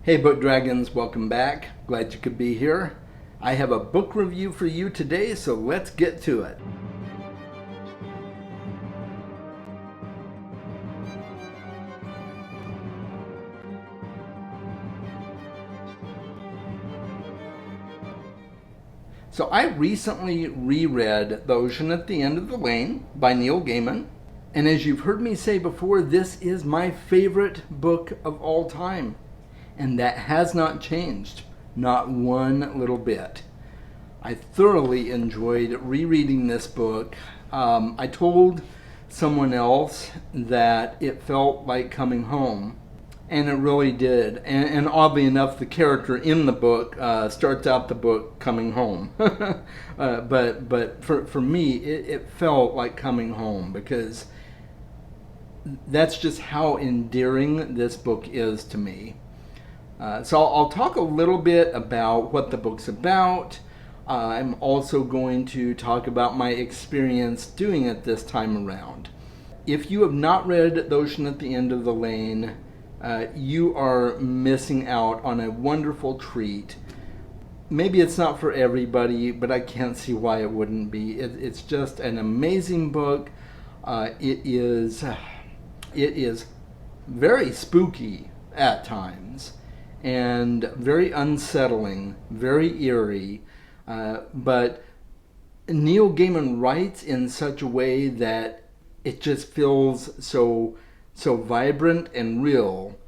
Hey Book Dragons, welcome back. Glad you could be here. I have a book review for you today, so let's get to it. So I recently reread The Ocean at the End of the Lane by Neil Gaiman. And as you've heard me say before, this is my favorite book of all time. And that has not changed, not one little bit. I thoroughly enjoyed rereading this book. I told someone else that it felt like coming home, and it really did. And oddly enough, the character in the book starts out the book coming home. But for me, it felt like coming home because that's just how endearing this book is to me. So I'll talk a little bit about what the book's about. I'm also going to talk about my experience doing it this time around. If you have not read The Ocean at the End of the Lane, you are missing out on a wonderful treat. Maybe it's not for everybody, but I can't see why it wouldn't be. It's just an amazing book. It is very spooky at times and very unsettling, very eerie. But Neil Gaiman writes in such a way that it just feels so vibrant and real.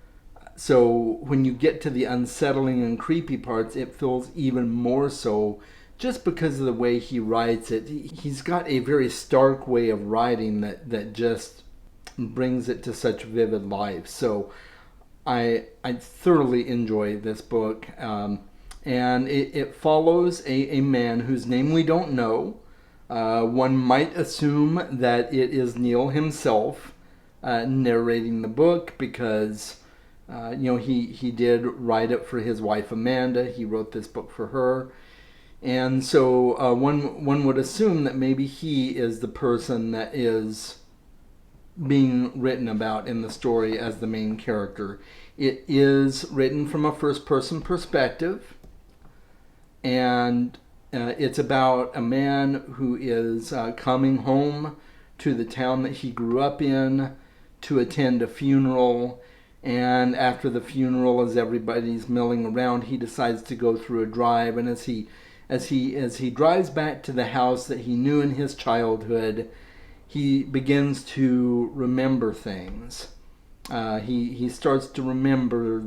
So when you get to the unsettling and creepy parts, it feels even more so just because of the way he writes it. He's got a very stark way of writing that just brings it to such vivid life. So I thoroughly enjoy this book. And it follows a man whose name we don't know. One might assume that it is Neil himself narrating the book because he did write it for his wife Amanda. He wrote this book for her. And so one would assume that maybe he is the person that is being written about in the story as the main character. It is written from a first-person perspective, and it's about a man who is coming home to the town that he grew up in to attend a funeral. And after the funeral, as everybody's milling around, he decides to go through a drive. And as he drives back to the house that he knew in his childhood, he begins to remember things. He starts to remember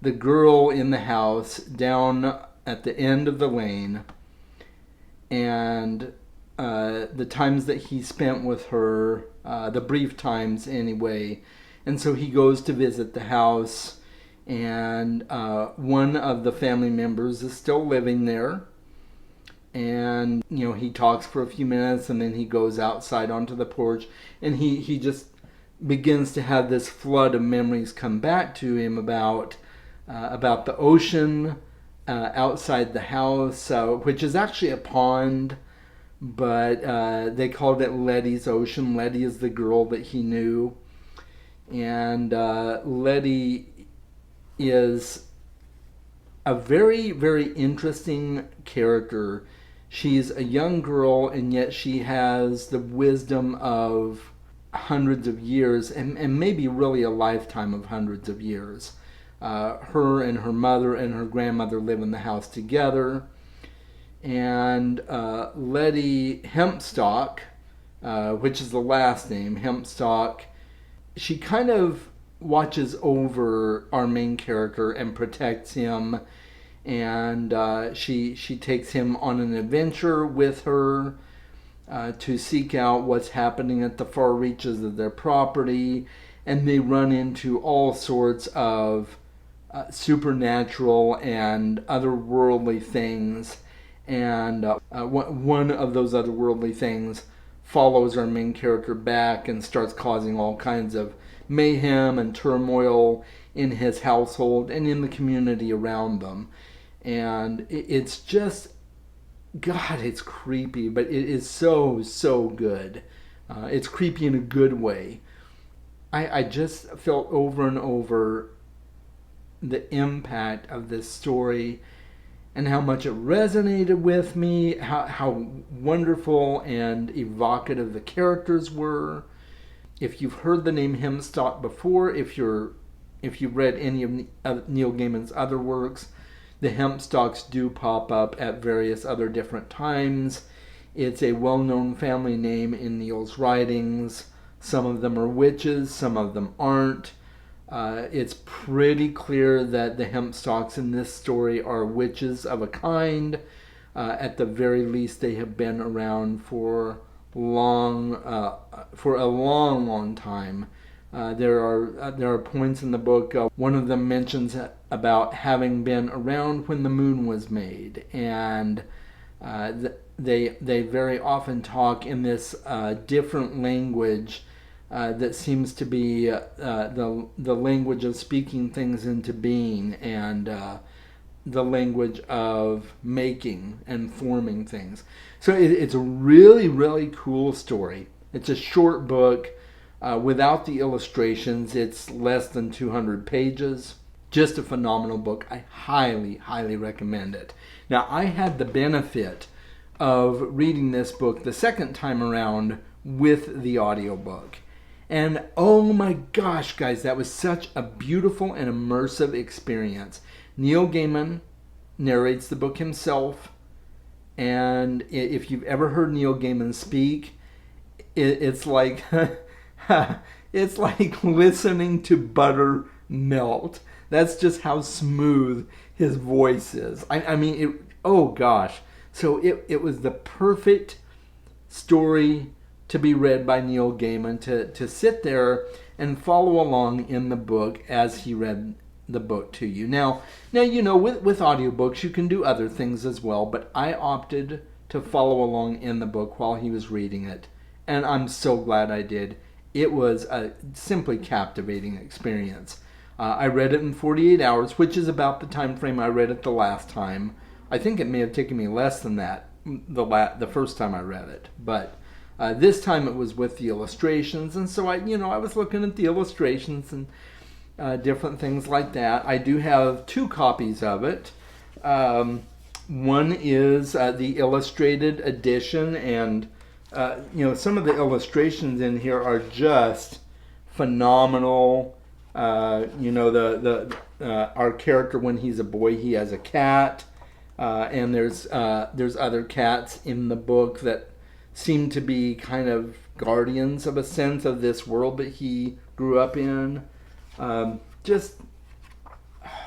the girl in the house down at the end of the lane, and the times that he spent with her, the brief times anyway. And so he goes to visit the house, and one of the family members is still living there. And he talks for a few minutes, and then he goes outside onto the porch, and he just begins to have this flood of memories come back to him about the ocean outside the house, which is actually a pond, but they called it Letty's Ocean. Letty is the girl that he knew, and Letty is a very, very interesting character. She's a young girl, and yet she has the wisdom of hundreds of years, and maybe really a lifetime of hundreds of years. Her and her mother and her grandmother live in the house together. And Letty Hempstock, which is the last name, Hempstock, she kind of watches over our main character and protects him. And she takes him on an adventure with her to seek out what's happening at the far reaches of their property. And they run into all sorts of supernatural and otherworldly things. And one of those otherworldly things follows our main character back and starts causing all kinds of mayhem and turmoil in his household and in the community around them. And it's just, God, it's creepy, but it is so good. It's creepy in a good way. I just felt over and over the impact of this story and how much it resonated with me, how wonderful and evocative the characters were. If you've heard the name Hempstock before, if you've read any of Neil Gaiman's other works, the Hempstocks do pop up at various other different times. It's a well-known family name in Neil's writings. Some of them are witches, some of them aren't. It's pretty clear that the Hempstocks in this story are witches of a kind. At the very least, they have been around for a long time. There are points in the book. One of them mentions about having been around when the moon was made, and they very often talk in this different language that seems to be the language of speaking things into being, and the language of making and forming things. So it's a really, really cool story. It's a short book. Without the illustrations, it's less than 200 pages. Just a phenomenal book. I highly, highly recommend it. Now, I had the benefit of reading this book the second time around with the audiobook. And oh my gosh, guys, that was such a beautiful and immersive experience. Neil Gaiman narrates the book himself. And if you've ever heard Neil Gaiman speak, it's like it's like listening to butter melt. That's just how smooth his voice is. I mean, oh gosh. So it was the perfect story to be read by Neil Gaiman, to sit there and follow along in the book as he read the book to you. Now you know, with audiobooks, you can do other things as well, but I opted to follow along in the book while he was reading it, and I'm so glad I did. It was a simply captivating experience. I read it in 48 hours, which is about the time frame I read it the last time. I think it may have taken me less than that the first time I read it, but this time it was with the illustrations, and so I was looking at the illustrations and different things like that. I do have 2 copies of it. One is the illustrated edition, and some of the illustrations in here are just phenomenal. Our character, when he's a boy, he has a cat, and there's other cats in the book that seem to be kind of guardians of a sense of this world that he grew up in. Just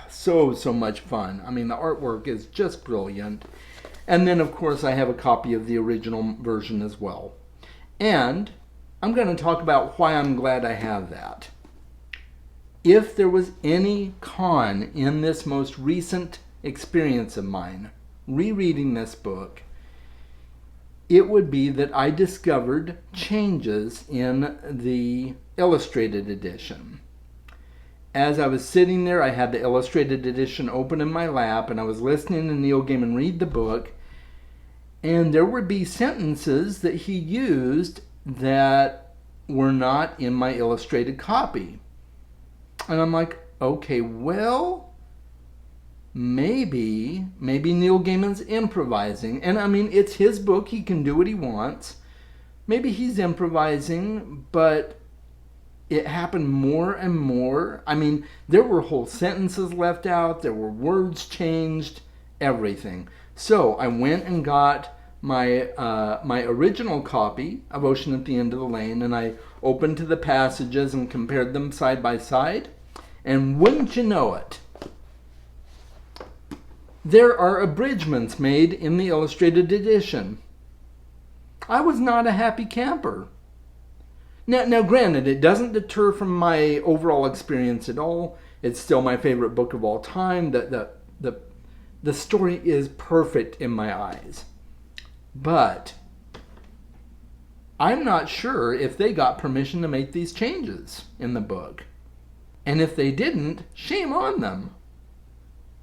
so much fun. I mean, the artwork is just brilliant. And then, of course, I have a copy of the original version as well. And I'm going to talk about why I'm glad I have that. If there was any con in this most recent experience of mine, rereading this book, it would be that I discovered changes in the illustrated edition. As I was sitting there, I had the illustrated edition open in my lap, and I was listening to Neil Gaiman read the book, and there would be sentences that he used that were not in my illustrated copy. And I'm like, okay, well, maybe Neil Gaiman's improvising. And I mean, it's his book, he can do what he wants. Maybe he's improvising, but it happened more and more. I mean, there were whole sentences left out, there were words changed, everything. So I went and got my original copy of Ocean at the End of the Lane, and I opened to the passages and compared them side by side. And wouldn't you know it, there are abridgments made in the illustrated edition. I was not a happy camper. Now, granted, it doesn't deter from my overall experience at all. It's still my favorite book of all time. The story is perfect in my eyes. But I'm not sure if they got permission to make these changes in the book. And if they didn't, shame on them.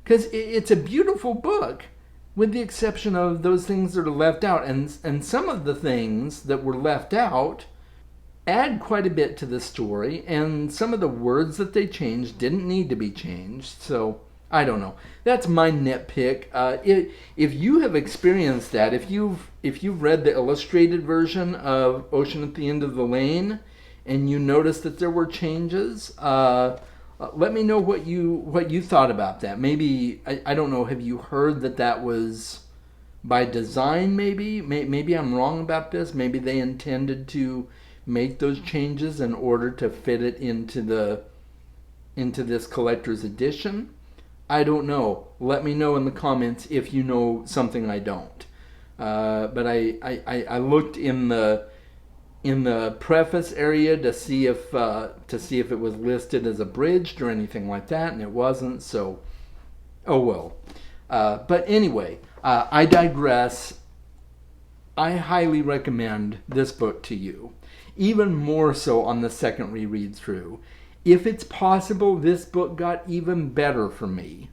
Because it's a beautiful book, with the exception of those things that are left out. And some of the things that were left out add quite a bit to the story, and some of the words that they changed didn't need to be changed. So I don't know. That's my nitpick. If you have experienced that, if you've read the illustrated version of Ocean at the End of the Lane, and you noticed that there were changes, let me know what you thought about that. Maybe I don't know. Have you heard that was by design? Maybe I'm wrong about this. Maybe they intended to make those changes in order to fit it into this collector's edition. I don't know. Let me know in the comments if you know something I don't. But I looked in the preface area to see if it was listed as abridged or anything like that, and it wasn't. So, oh well. But anyway, I digress. I highly recommend this book to you, even more so on the second reread through. If it's possible, this book got even better for me.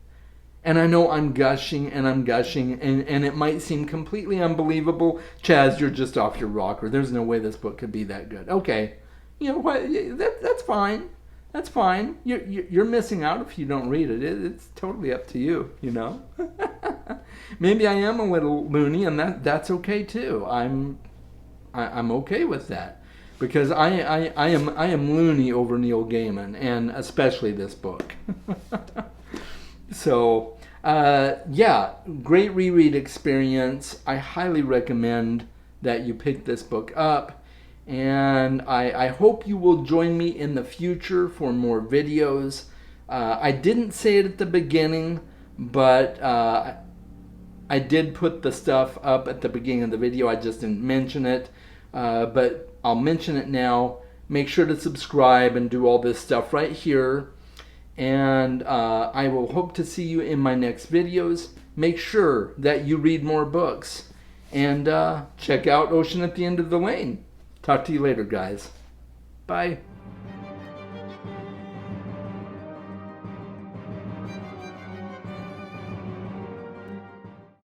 And I know I'm gushing, and it might seem completely unbelievable. Chaz, you're just off your rocker. There's no way this book could be that good. Okay, you know what? That's fine. That's fine. You're missing out if you don't read it. It's totally up to you. You know. Maybe I am a little loony, and that's okay too. I'm okay with that. Because I am loony over Neil Gaiman, and especially this book. So, yeah, great reread experience. I highly recommend that you pick this book up. And I hope you will join me in the future for more videos. I didn't say it at the beginning, but I did put the stuff up at the beginning of the video. I just didn't mention it. But I'll mention it now. Make sure to subscribe and do all this stuff right here. And I will hope to see you in my next videos. Make sure that you read more books. And check out Ocean at the End of the Lane. Talk to you later, guys. Bye.